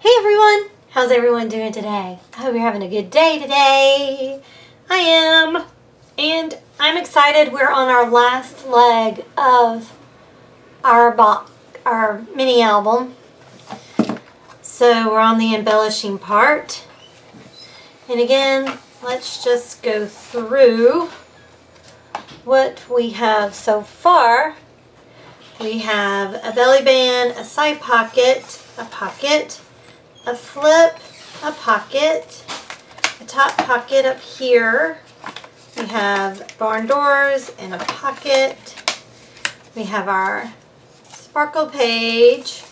Hey everyone! How's everyone doing today? I hope you're having a good day today. I am. And I'm excited. We're on our last leg of our mini album. So we're on the embellishing part. And again, let's just go through what we have so far. We have a belly band, a side pocket, a pocket, a flip, a pocket, a top pocket up here. We have barn doors and a pocket. We have our sparkle page.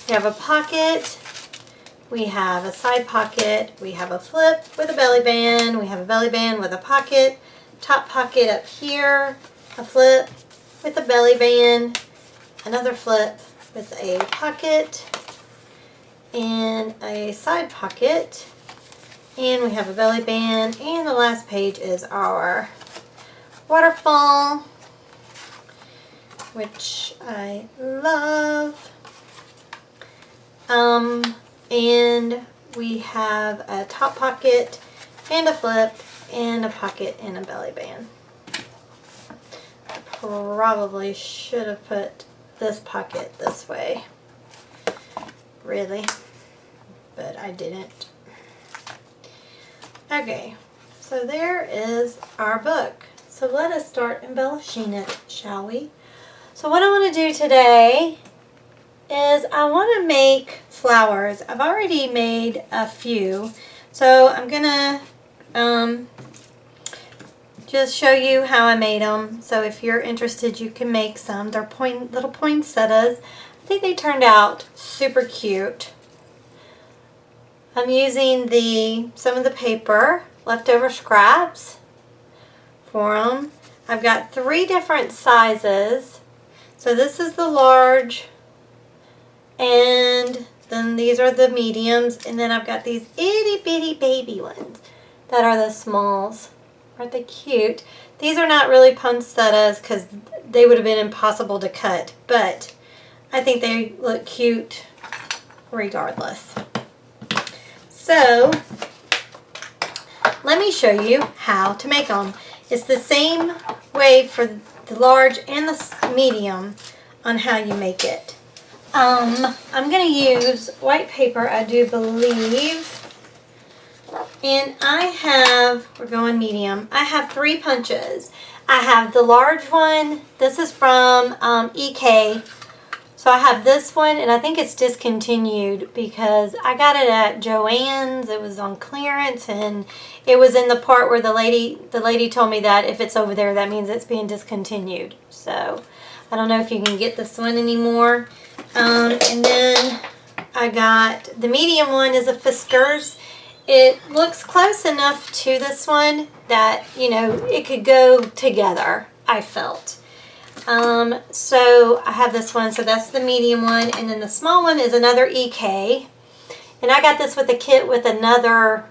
We have a pocket. We have a side pocket. We have a flip with a belly band. We have a belly band with a pocket. Top pocket up here. A flip with a belly band. Another flip with a pocket and a side pocket, and we have a belly band, and the last page is our waterfall, which I love. And we have a top pocket and a flip and a pocket and a belly band. I probably should have put this pocket this way, really, but I didn't. Okay, so there is our book. So let us start embellishing it, shall we? So what I want to do today is I want to make flowers. I've already made a few, so I'm gonna just show you how I made them. So if you're interested, you can make some. They're little poinsettias. I think they turned out super cute. I'm using some of the paper, leftover scraps for them. I've got 3 different sizes. So this is the large, and then these are the mediums, and then I've got these itty bitty baby ones that are the smalls. Aren't they cute? These are not really poinsettias because they would have been impossible to cut, but I think they look cute regardless. So let me show you how to make them. It's the same way for the large and the medium on how you make it. I'm going to use white paper, I do believe. And we're going medium, I have 3 punches. I have the large one. This is from EK. So I have this one, and I think it's discontinued because I got it at Joann's. It was on clearance, and it was in the part where the lady told me that if it's over there, that means it's being discontinued. So I don't know if you can get this one anymore. And then I got the medium one is a Fiskars. It looks close enough to this one that, you know, it could go together, I felt. So I have this one, so that's the medium one, and then the small one is another EK. And I got this with a kit with another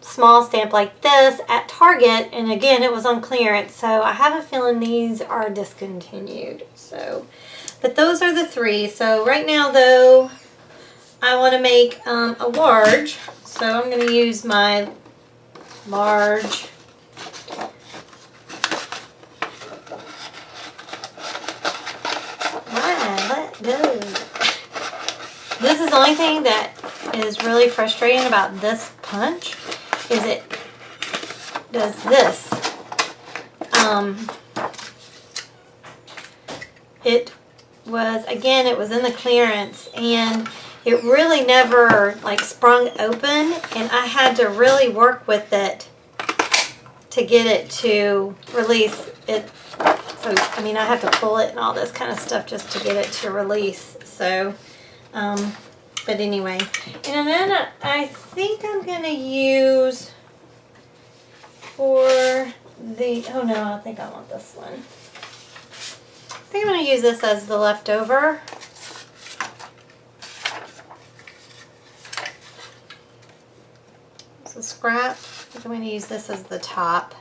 small stamp like this at Target, and again, it was on clearance, so I have a feeling these are discontinued. So, but those are the 3. So right now, though, I want to make a large. So I'm going to use my large. Let go. This is the only thing that is really frustrating about this punch is it does this. It was in the clearance, and it really never like sprung open, and I had to really work with it to get it to release it. So, I mean, I have to pull it and all this kind of stuff just to get it to release. So, but anyway. And then I think I'm going to use for the, oh no, I think I want this one. I think I'm going to use this as the leftover. It's a scrap. I think I'm going to use this as the top.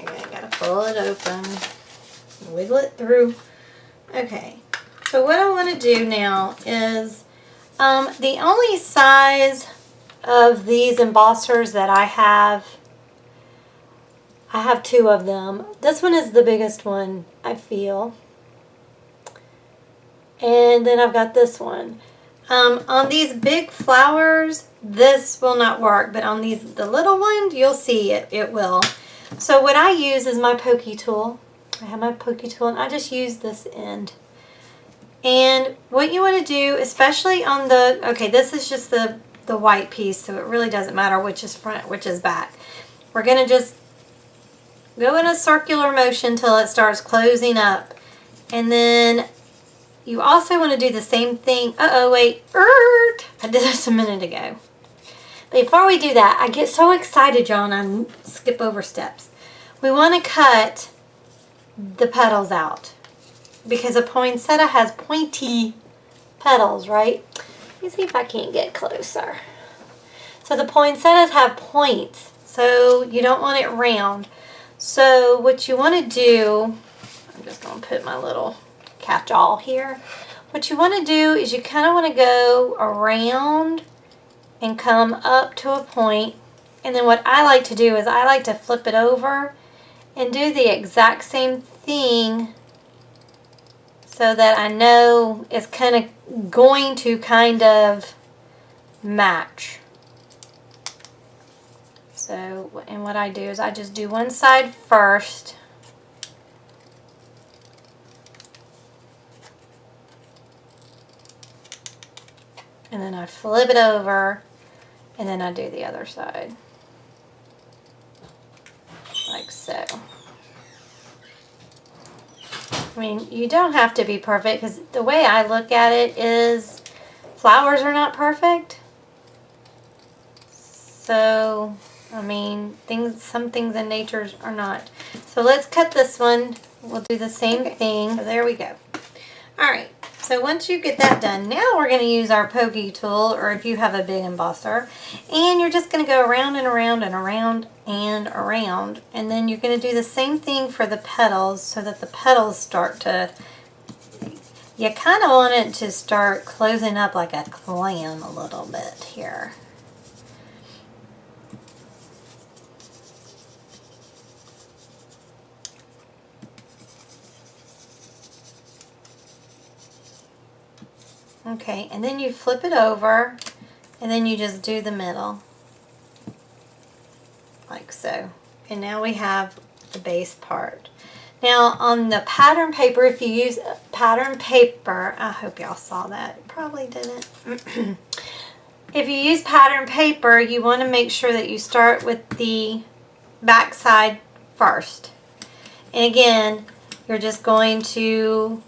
Okay, I gotta pull it open, wiggle it through. Okay, So what I want to do now is, the only size of these embossers that I have two of them. This one is the biggest one, I feel. And then I've got this one. On these big flowers, this will not work, but on the little ones, you'll see it will. So what I use is my pokey tool. I have my pokey tool, and I just use this end. And what you want to do, especially on the, okay, this is just the white piece, so it really doesn't matter which is front, which is back. We're going to just go in a circular motion till it starts closing up. And then you also want to do the same thing. Uh-oh, wait. I did this a minute ago. Before we do that, I get so excited, y'all, and I skip over steps. We want to cut the petals out because a poinsettia has pointy petals, right? Let me see if I can't get closer. So the poinsettias have points, so you don't want it round. So what you want to do, I'm just going to put my little catch-all here. What you want to do is you kind of want to go around and come up to a point. And then what I like to do is I like to flip it over and do the exact same thing so that I know it's kind of going to kind of match. So, and what I do is I just do one side first. And then I flip it over, and then I do the other side. Like so. I mean, you don't have to be perfect, because the way I look at it is flowers are not perfect. So, I mean, some things in nature are not. So let's cut this one. We'll do the same thing. So there we go. Alright, so once you get that done, now we're going to use our pokey tool, or if you have a big embosser, and you're just going to go around and around and around and around, and then you're going to do the same thing for the petals so that the petals start to, you kind of want it to start closing up like a clam a little bit here. Okay, and then you flip it over, and then you just do the middle, like so. And now we have the base part. Now on the pattern paper, if you use pattern paper, I hope y'all saw that, probably didn't. If you use pattern paper, you want to make sure that you start with the back side first. And again, you're just going to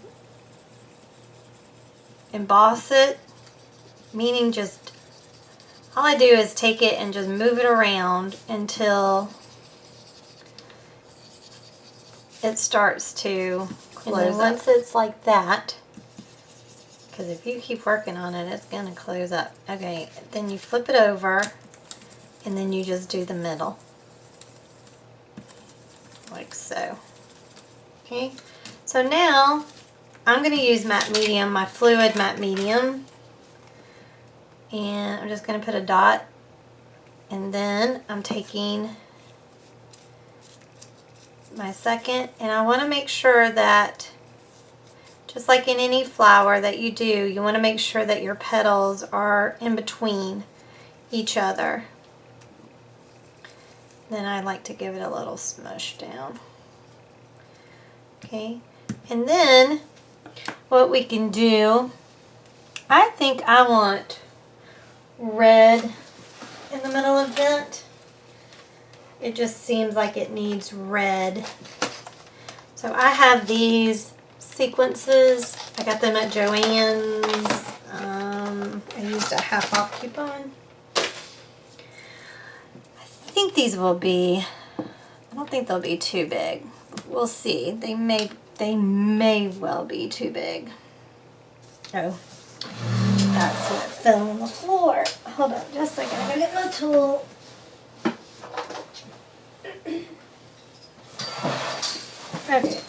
emboss it, meaning just all I do is take it and just move it around until it starts to close. And then once it's like that, because if you keep working on it, it's going to close up. Okay, then you flip it over, and then you just do the middle, like so. Okay, so now I'm going to use matte medium, my fluid matte medium, and I'm just going to put a dot, and then I'm taking my second, and I want to make sure that, just like in any flower that you do, you want to make sure that your petals are in between each other. Then I like to give it a little smush down. Okay, and then what we can do, I think I want red in the middle of it. It just seems like it needs red. So I have these sequences. I got them at Joann's. I used a half-off coupon. I think these will be, I don't think they'll be too big. We'll see. They may well be too big. Oh, that's what fell on the floor. Hold on just a second. I'm going to get my tool. Okay.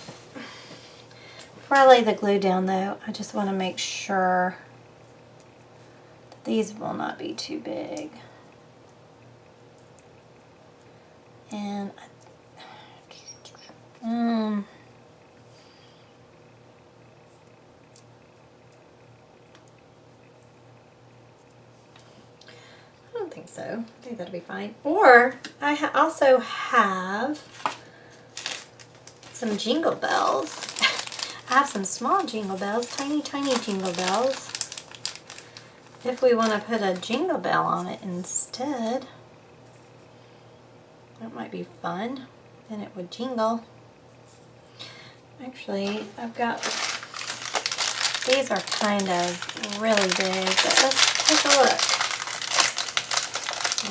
Before I lay the glue down though, I just want to make sure that these will not be too big. And I don't think so. I think that'll be fine. Or I also have some jingle bells. I have some small jingle bells, tiny, tiny jingle bells. If we want to put a jingle bell on it instead, that might be fun. Then it would jingle. Actually, I've got, these are kind of really big, but let's take a look.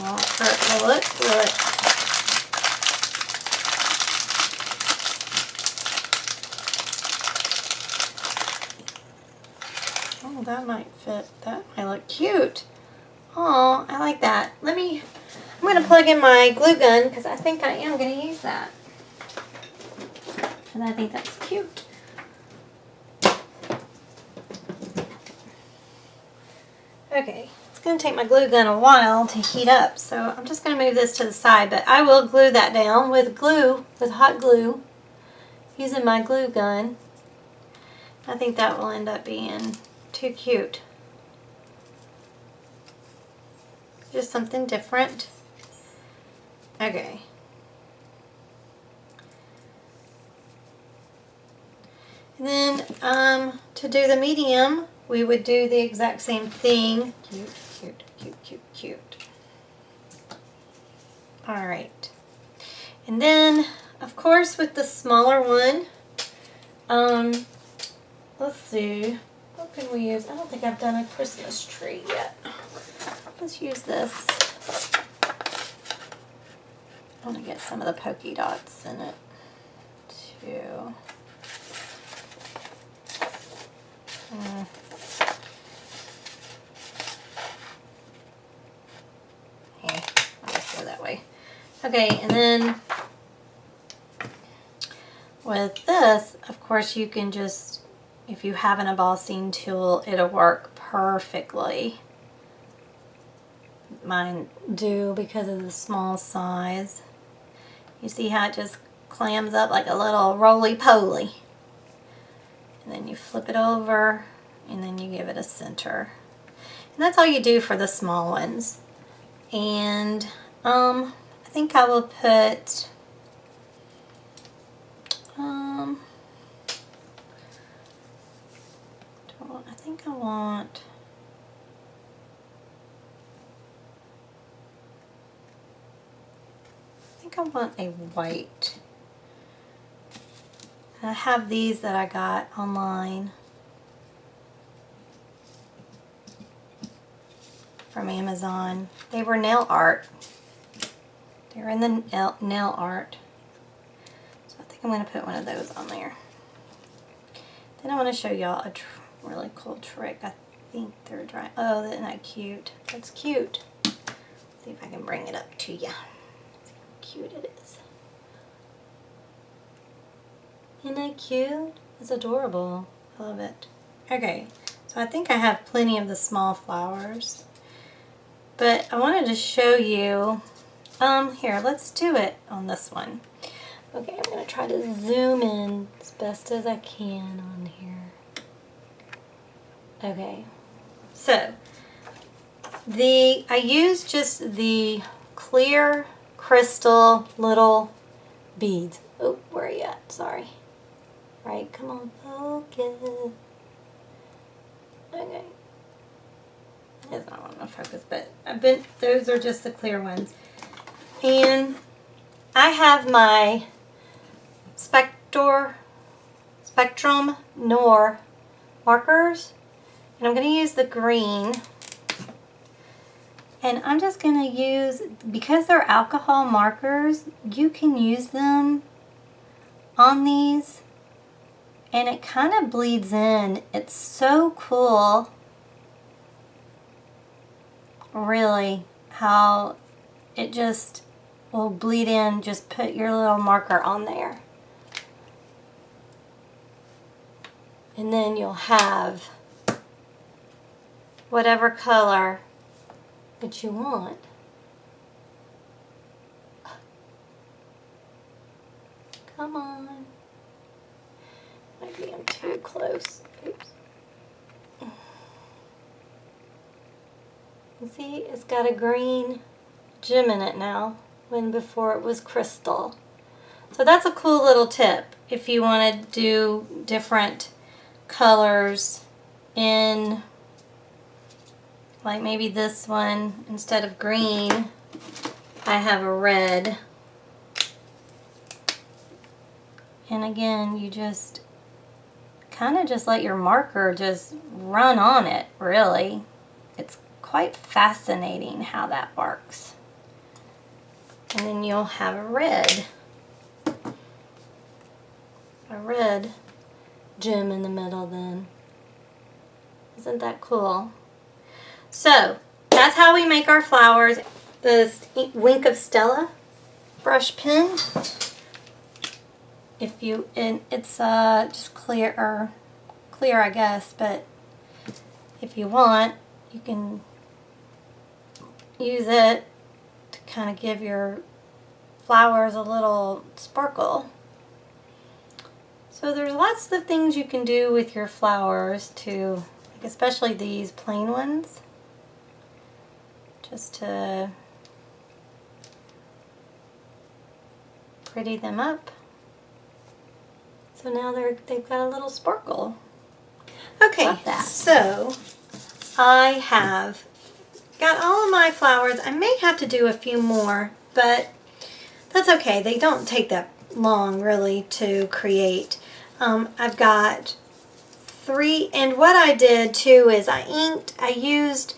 Won't hurt to look, will it? Oh, that might fit. That might look cute. Oh, I like that. I'm going to plug in my glue gun because I think I am going to use that. And I think that's cute. Okay, it's going to take my glue gun a while to heat up, so I'm just going to move this to the side, but I will glue that down with hot glue, using my glue gun. I think that will end up being too cute. Just something different. Okay. And then to do the medium, we would do the exact same thing. Cute, cute, cute, cute, cute. All right. And then, of course, with the smaller one, let's see, what can we use? I don't think I've done a Christmas tree yet. Let's use this. I want to get some of the polka dots in it too. Here, I'll just go that way. Okay, and then with this, of course, you can just, if you have an embossing tool, it'll work perfectly. Mine do because of the small size. You see how it just clams up like a little roly-poly. And then you flip it over and then you give it a center. And that's all you do for the small ones. And I think I will put I want a white. I have these that I got online from Amazon. They were nail art. They're in the nail art. So I think I'm going to put one of those on there. Then I want to show y'all a really cool trick. I think they're dry. Oh, isn't that cute? That's cute. Let's see if I can bring it up to you. See how cute it is. Isn't that cute? It's adorable. I love it. Okay, so I think I have plenty of the small flowers. But I wanted to show you, here, let's do it on this one. Okay, I'm going to try to zoom in as best as I can on here. Okay, so I used just the clear crystal little beads. Oh, where are you at? Sorry. Right, come on, focus. Okay. It's not on my focus, but those are just the clear ones. And I have my Spectrum Noir markers, and I'm going to use the green. And I'm just going to use, because they're alcohol markers, you can use them on these, and it kind of bleeds in. It's so cool, really, how it just will bleed in. Just put your little marker on there. And then you'll have whatever color that you want. Come on. Maybe I'm too close. Oops. You see, it's got a green gem in it now, when before it was crystal. So that's a cool little tip if you want to do different colors in, like maybe this one, instead of green, I have a red. And again, you just kind of just let your marker just run on it, really. It's quite fascinating how that works. And then you'll have a red gem in the middle then. Isn't that cool? So that's how we make our flowers. The Wink of Stella brush pen. And it's just clear I guess, but if you want, you can use it to kind of give your flowers a little sparkle. So there's lots of things you can do with your flowers to, like especially these plain ones, just to pretty them up. So now they've got a little sparkle. Okay, so I have got all of my flowers. I may have to do a few more, but that's okay. They don't take that long really to create. I've got 3, and what I did too is I used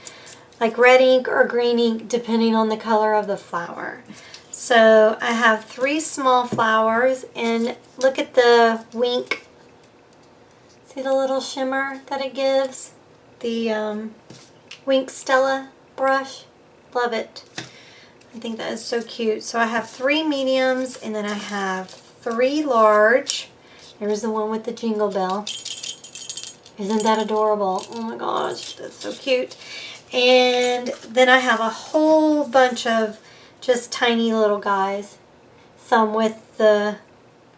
like red ink or green ink depending on the color of the flower. So I have 3 small flowers, and look at the wink. See the little shimmer that it gives? The Wink Stella brush. Love it. I think that is so cute. So I have 3 mediums, and then I have 3 large. There's the one with the jingle bell. Isn't that adorable? Oh my gosh, that's so cute. And then I have a whole bunch of just tiny little guys. Some with the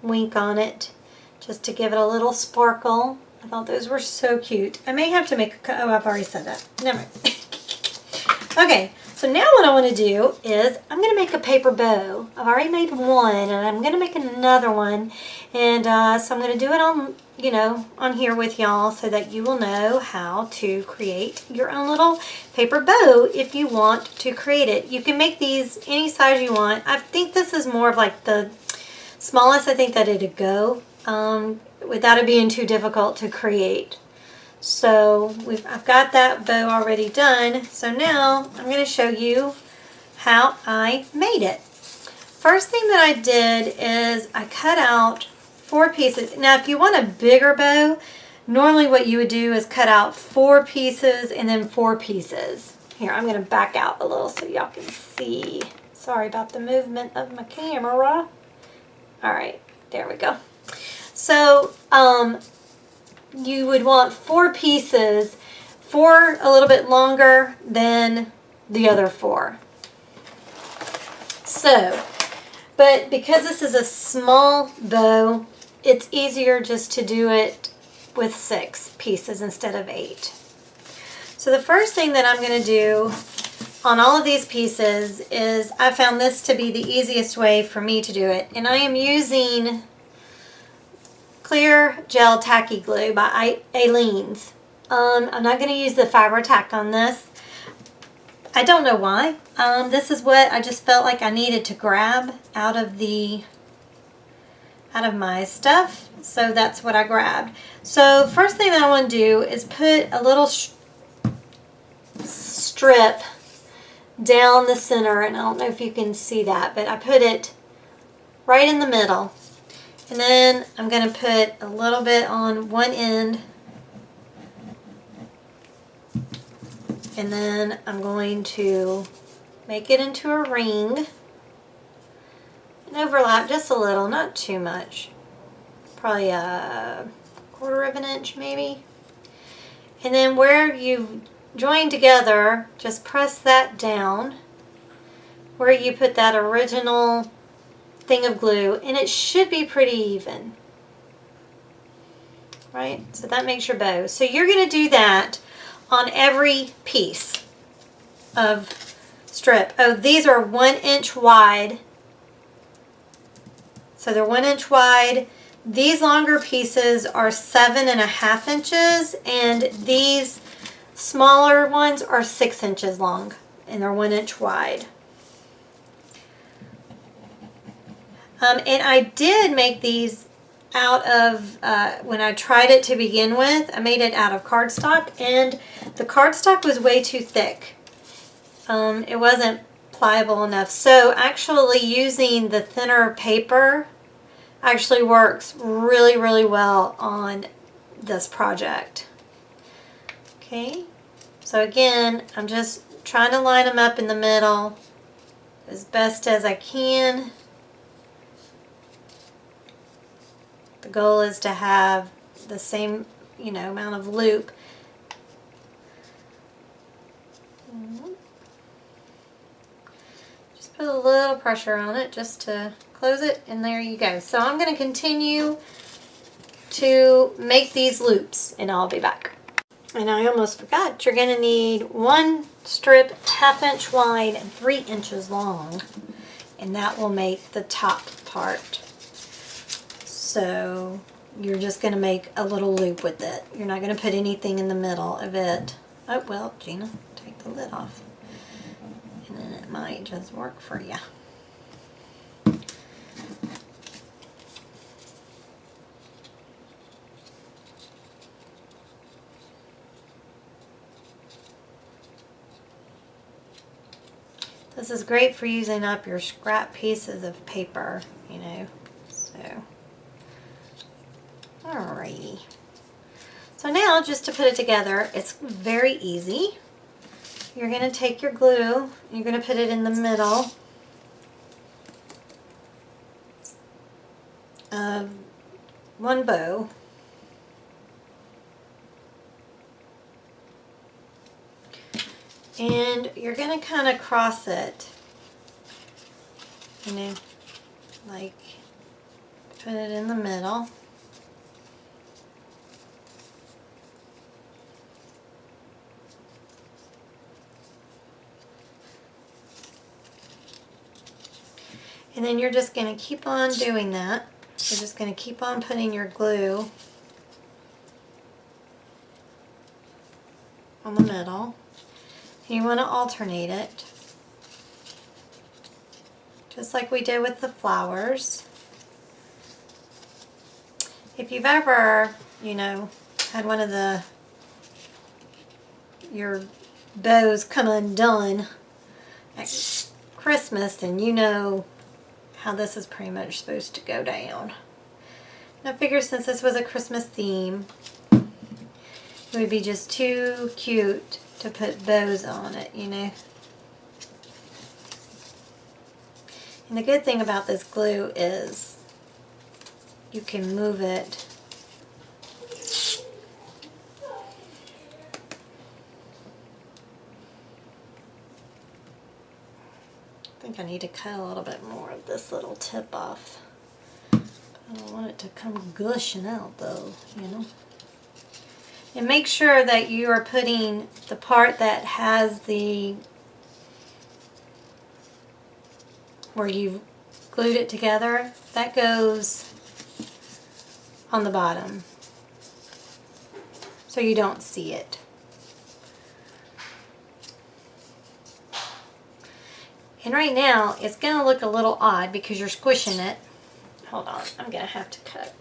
wink on it, just to give it a little sparkle. I thought those were so cute. I may have to make a, oh, I've already said that. Never mind. Okay, so now what I want to do is I'm going to make a paper bow. I've already made one, and I'm going to make another one. And so I'm going to do it on, you know, on here with y'all so that you will know how to create your own little paper bow if you want to create it. You can make these any size you want. I think this is more of like the smallest I think that it'd go without it being too difficult to create. So I've got that bow already done. So now I'm going to show you how I made it. First thing that I did is I cut out 4 pieces. Now if you want a bigger bow, normally what you would do is cut out 4 pieces and then 4 pieces. Here, I'm going to back out a little so y'all can see. Sorry about the movement of my camera. Alright, there we go. So, you would want 4 pieces, 4 a little bit longer than the other 4. So, but because this is a small bow, it's easier just to do it with 6 pieces instead of 8. So the first thing that I'm going to do on all of these pieces is I found this to be the easiest way for me to do it. And I am using Clear Gel Tacky Glue by Aleene's. I'm not going to use the fiber tack on this. I don't know why. This is what I just felt like I needed to grab out of my stuff. So that's what I grabbed. So first thing that I want to do is put a little strip down the center, and I don't know if you can see that, but I put it right in the middle. And then I'm going to put a little bit on one end, and then I'm going to make it into a ring and overlap just a little, not too much, probably a quarter of an inch maybe. And then where you've joined together, just press that down where you put that original thing of glue, and it should be pretty even. Right? So that makes your bow. So you're going to do that on every piece of strip. Oh, these are 1 inch wide. So they're 1 inch wide. These longer pieces are 7.5 inches, and these smaller ones are 6 inches long, and they're 1 inch wide. And I did make these out of, when I tried it to begin with, I made it out of cardstock, and the cardstock was way too thick. It wasn't pliable enough. So actually using the thinner paper actually works really, really well on this project. Okay, so again, I'm just trying to line them up in the middle as best as I can. The goal is to have the same, amount of loop. Just put a little pressure on it just to close it, and there you go. So I'm going to continue to make these loops, and I'll be back. And I almost forgot, you're going to need 1 strip 1/2 inch wide and 3 inches long, and that will make the top part. So you're just going to make a little loop with it. You're not going to put anything in the middle of it. Oh, well, Gina, take the lid off. And then it might just work for you. This is great for using up your scrap pieces of paper, so. Alrighty. So now, just to put it together, it's very easy. You're going to take your glue, you're going to put it in the middle of one bow. And you're going to kind of cross it, like put it in the middle. And then you're just going to keep on doing that. You're just going to keep on putting your glue on the middle. You want to alternate it, just like we did with the flowers. If you've ever, had one of your bows come undone at Christmas, then you know how this is pretty much supposed to go down. And I figure since this was a Christmas theme, it would be just too cute to put bows on it, And the good thing about this glue is you can move it I think I need to cut a little bit more of this little tip off. I don't want it to come gushing out though, And make sure that you are putting the part that has where you've glued it together, that goes on the bottom so you don't see it. And right now it's going to look a little odd because you're squishing it. Hold on, I'm going to have to cut.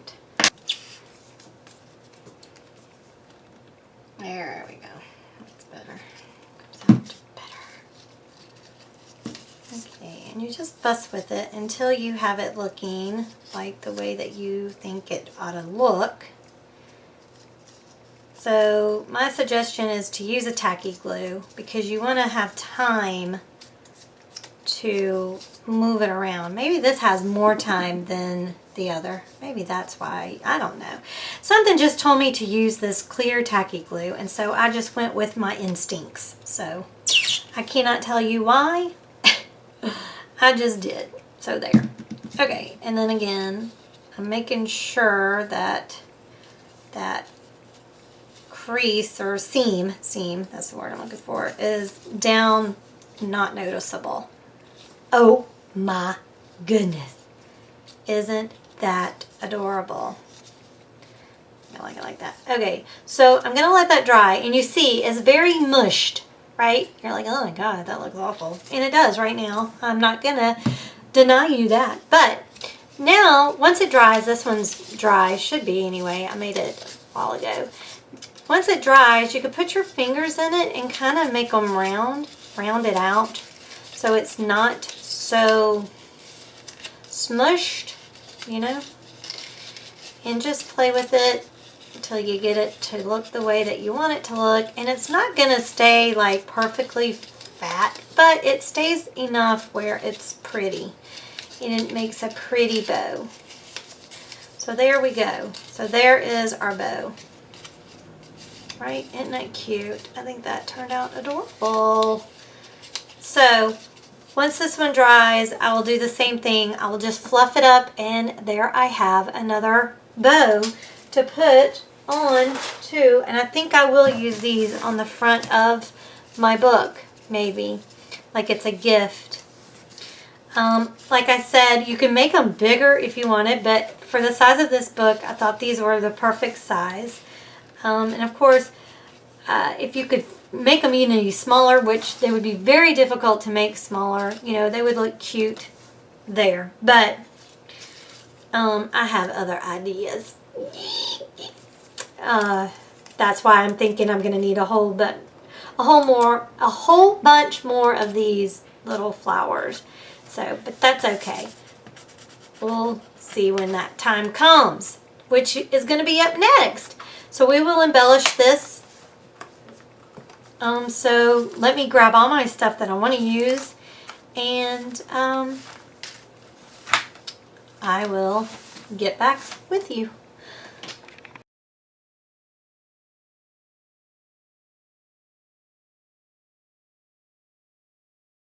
There we go. That's better. Comes out better. Okay, and you just fuss with it until you have it looking like the way that you think it ought to look. So my suggestion is to use a tacky glue because you want to have time to move it around. Maybe this has more time than the other. Maybe that's why. I don't know. Something just told me to use this clear tacky glue, and so I just went with my instincts. So I cannot tell you why. I just did. So there. Okay, and then again, I'm making sure that that crease or seam, that's the word I'm looking for, is down, not noticeable. Oh my goodness. Isn't that adorable? I like it like that. Okay, so I'm going to let that dry, and you see it's very mushed, right? You're like, oh my God, that looks awful. And it does right now. I'm not going to deny you that. But now, once it dries, this one's dry, should be anyway. I made it a while ago. Once it dries, you can put your fingers in it and kind of make them round it out, so it's not so smushed, you know, and just play with it until you get it to look the way that you want it to look. And it's not going to stay like perfectly fat, but it stays enough where it's pretty, and it makes a pretty bow. So there we go. So there is our bow. Right? Isn't that cute? I think that turned out adorable. So once this one dries, I will do the same thing. I will just fluff it up, and there I have another bow to put on too. And I think I will use these on the front of my book, maybe, like it's a gift. Like I said, you can make them bigger if you wanted, but for the size of this book, I thought these were the perfect size. And of course, if you could make them even smaller, which they would be very difficult to make smaller, you know, they would look cute there. But I have other ideas. That's why I'm thinking I'm going to need a whole bunch more of these little flowers. So, but that's okay. We'll see when that time comes, which is going to be up next. So we will embellish this. So let me grab all my stuff that I want to use, and I will get back with you.